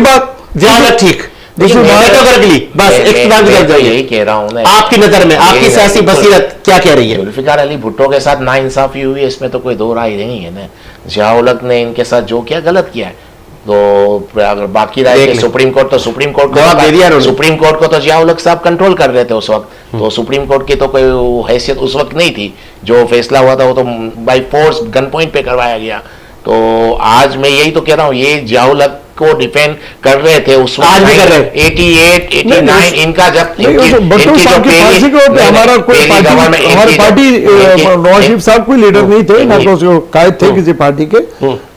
बात जियाउल ठीक बस यही कह रहा हूँ, आपकी नजर में आपकी सियासी बसीरत क्या कह रही है? जुल्फिकार अली भुट्टो के साथ नाइंसाफी हुई है, इसमें तो कोई दो राय नहीं है ना। जियाउल ने इनके साथ जो किया गलत किया है, तो अगर बाकी राय सुप्रीम कोर्ट तो सुप्रीम कोर्ट को तो जियाउल साहब कंट्रोल कर रहे थे उस वक्त, तो सुप्रीम कोर्ट की तो कोई हैसियत उस वक्त नहीं थी। जो फैसला हुआ था वो तो बाई फोर्स गन पॉइंट पे करवाया गया। तो आज मैं यही तो कह रहा हूँ, ये जियाउल को डिफेंड कर रहे थे उस वक्त, आज भी कर रहे हैं। 88, 89 इनका जब भुट्टो साहब की फांसी को हमारा कोई पार्टी, हमारी पार्टी नवाज शरीफ साहब कोई लीडर नहीं थे, ना तो उसको कायद थे किसी पार्टी के।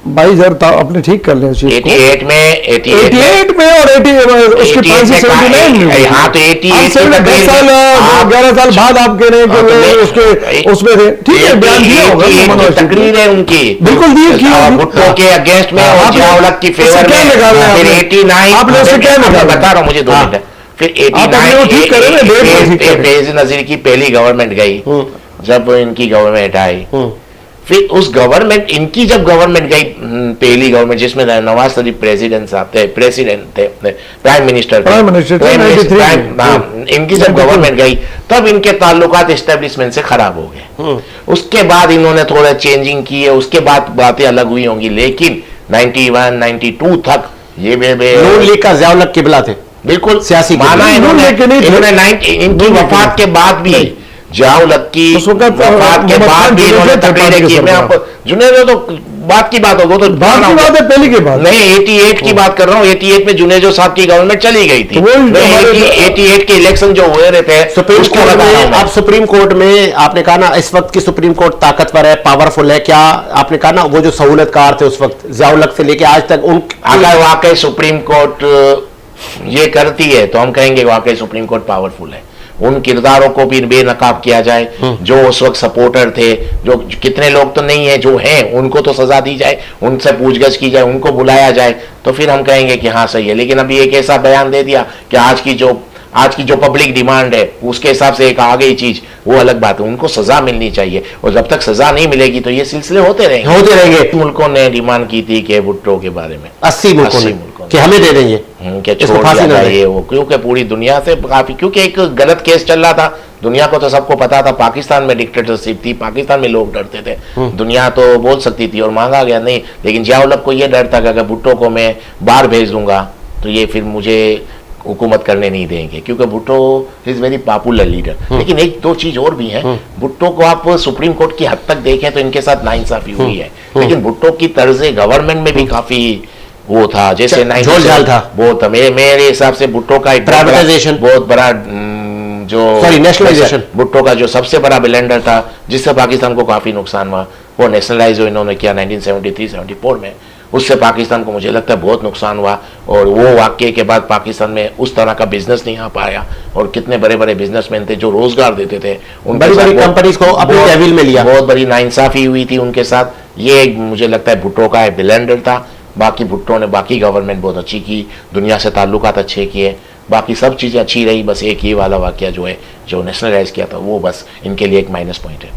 22,000 अपने ठीक कर लें 88 में और उसकी फांसी 79 में। हाँ तो 88 10 साल 11 साल बाद आप कह रहे हैं कि उसके उसमें थे, ठीक है, बयान दिया होगा, तकरीर है उनकी, बिल्कुल दी भुट्टो के अगेंस्ट में और जियाउल की फेवर में। फिर 89 आपने उससे क्या निकाला? बता रहा हूँ, मुझे 2 मिनट। फिर 89 बेनजीर नजीर की पहली गवर्नमेंट गई, जब इनकी गवर्नमेंट आई, फिर उस गवर्नमेंट इनकी जब गवर्नमेंट गई, पहली गवर्नमेंट जिसमें नवाज शरीफ प्रेसिडेंट थे, प्राइम मिनिस्टर, इनकी जब गवर्नमेंट गई तब इनके ताल्लुकात एस्टेब्लिशमेंट से खराब हो गए। उसके बाद इन्होंने थोड़ा चेंजिंग की है, उसके बाद बातें अलग हुई होंगी, लेकिन 91, 92 तक ये नून लीग का जियाउल किबला थे, बिल्कुल सियासी माना इन्होंने। इनकी वफात के बाद भी जियाउल की वफात के बाद भी इन्होंने तकरीरें की। मैं आपको जुनेजो तो बात की बात होगी, तो बात की बात है पहले की बात नहीं, 88 की बात कर रहा हूँ। 88 में जुनेजो साहब की गवर्नमेंट चली गई थी, 88 के इलेक्शन जो हुए रहे थे सुप्रीम कोर्ट में। अब सुप्रीम कोर्ट में आपने कहा ना, इस वक्त की सुप्रीम कोर्ट ताकतवर है, पावरफुल है, क्या आपने कहा ना वो जो सहूलतकार थे उस वक्त जियाउल से लेके आज तक, उन अगर वाकई सुप्रीम कोर्ट ये करती है तो हम कहेंगे वाकई सुप्रीम कोर्ट पावरफुल है। उन किरदारों को भी बेनकाब किया जाए जो उस वक्त सपोर्टर थे, जो कितने लोग तो नहीं है, जो हैं उनको तो सजा दी जाए, उनसे पूछगछ की जाए, उनको बुलाया जाए, तो फिर हम कहेंगे कि हाँ सही है। लेकिन अभी एक ऐसा बयान दे दिया कि आज की जो पब्लिक डिमांड है उसके हिसाब से एक आ गई चीज, वो अलग बात है। उनको सजा मिलनी चाहिए, और जब तक सजा नहीं मिलेगी तो ये सिलसिले होते रहेंगे। मुल्कों ने डिमांड की थी कि भुट्टो के बारे में, 80 मुल्कों ने कि हमें दे देंगे कि छोड़ दिया जाए वो, क्योंकि पूरी दुनिया से काफी, क्योंकि एक गलत केस चल रहा था, दुनिया को तो सबको पता था, पाकिस्तान में डिक्टेटरशिप थी, पाकिस्तान में लोग डरते थे, दुनिया तो बोल सकती थी और मांगा गया नहीं। लेकिन जियाउल को ये डर था कि अगर भुट्टो को मैं बाहर भेज दूंगा तो ये फिर मुझे हुकूमत करने नहीं देंगे, क्योंकि Bhutto is very popular leader. लेकिन एक दो चीज और भी है, भुट्टो को आप सुप्रीम कोर्ट की हद तक देखें तो इनके साथ नाइंसाफी हुई है, लेकिन भुट्टो की तर्ज गवर्नमेंट में भी काफी वो था, जैसे झोल-झाल था बहुत। मेरे हिसाब से भुट्टो का एक प्राइवेटाइजेशन बहुत बड़ा जो नेशनलाइजेशन, भुट्टो का जो सबसे बड़ा ब्लेंडर था जिससे पाकिस्तान को काफी नुकसान हुआ, वो नेशनलाइज जो इन्होंने किया 1973-74 में, उससे पाकिस्तान को मुझे लगता है बहुत नुकसान हुआ। और वो वाकये के बाद पाकिस्तान में उस तरह का बिजनेस नहीं आ पाया, और कितने बड़े बड़े बिजनेसमैन थे जो रोजगार देते थे, उन बड़ी बड़ी कंपनीज को अपने टेबल में लिया, बहुत बड़ी नाइंसाफी हुई थी उनके साथ। ये मुझे लगता है भुट्टो का एक ब्लेंडर था। बाकी भुट्टो ने बाकी गवर्नमेंट बहुत अच्छी की, दुनिया से ताल्लुकात अच्छे किए, बाकी सब चीज़ें अच्छी रही, बस एक ही वाला वाकया जो है जो नेशनलाइज किया था वो बस इनके लिए एक माइनस पॉइंट है।